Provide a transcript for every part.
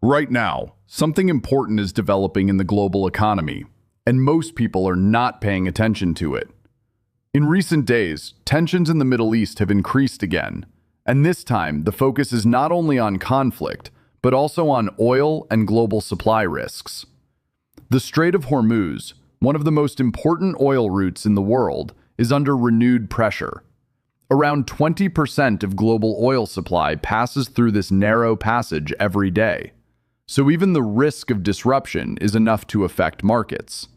Right now, something important is developing in the global economy, and most people are not paying attention to it. In recent days, tensions in the Middle East have increased again, and this time the focus is not only on conflict, but also on oil and global supply risks. The Strait of Hormuz, one of the most important oil routes in the world, is under renewed pressure. Around 20% of global oil supply passes through this narrow passage every day, so even the risk of disruption is enough to affect markets.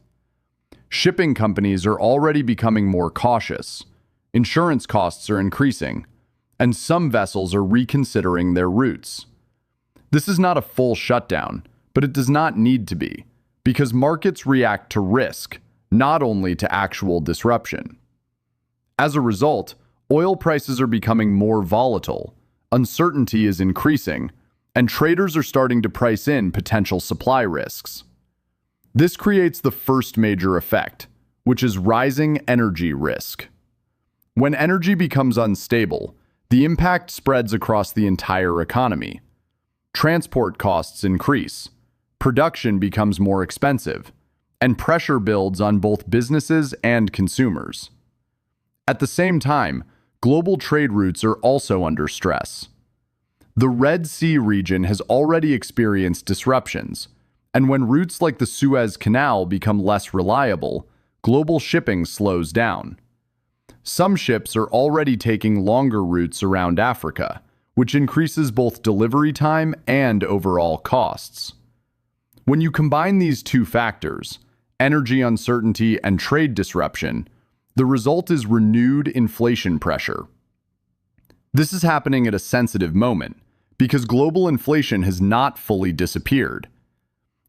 Shipping companies are already becoming more cautious, insurance costs are increasing, and some vessels are reconsidering their routes. This is not a full shutdown, but it does not need to be, because markets react to risk, not only to actual disruption. As a result, oil prices are becoming more volatile, uncertainty is increasing, and traders are starting to price in potential supply risks. This creates the first major effect, which is rising energy risk. When energy becomes unstable, the impact spreads across the entire economy. Transport costs increase, production becomes more expensive, and pressure builds on both businesses and consumers. At the same time, global trade routes are also under stress. The Red Sea region has already experienced disruptions, and when routes like the Suez Canal become less reliable, global shipping slows down. Some ships are already taking longer routes around Africa, which increases both delivery time and overall costs. When you combine these two factors, energy uncertainty and trade disruption, the result is renewed inflation pressure. This is happening at a sensitive moment because global inflation has not fully disappeared.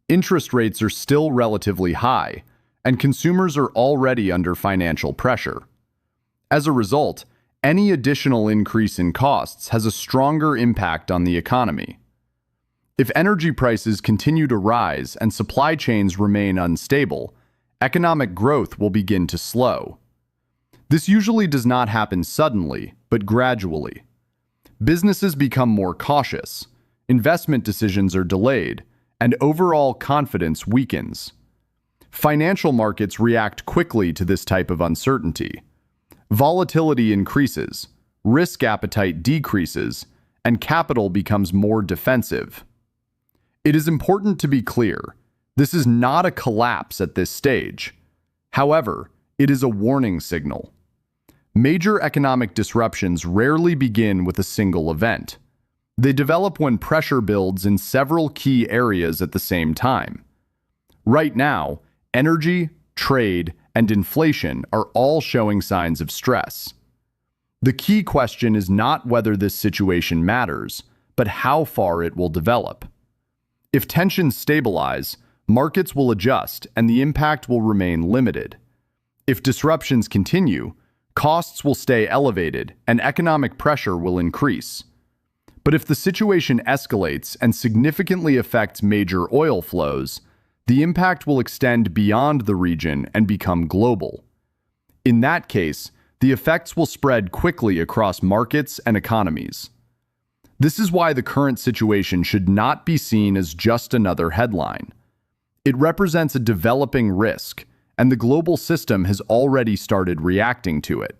Interest rates are still relatively high, and consumers are already under financial pressure. As a result, any additional increase in costs has a stronger impact on the economy. If energy prices continue to rise and supply chains remain unstable, economic growth will begin to slow. This usually does not happen suddenly, but gradually. Businesses become more cautious, investment decisions are delayed, and overall confidence weakens. Financial markets react quickly to this type of uncertainty. Volatility increases, risk appetite decreases, and capital becomes more defensive. It is important to be clear, this is not a collapse at this stage. However, it is a warning signal. Major economic disruptions rarely begin with a single event. They develop when pressure builds in several key areas at the same time. Right now, energy, trade, and inflation are all showing signs of stress. The key question is not whether this situation matters, but how far it will develop. If tensions stabilize, markets will adjust and the impact will remain limited. If disruptions continue, costs will stay elevated and economic pressure will increase. But if the situation escalates and significantly affects major oil flows, the impact will extend beyond the region and become global. In that case, the effects will spread quickly across markets and economies. This is why the current situation should not be seen as just another headline. It represents a developing risk, and the global system has already started reacting to it.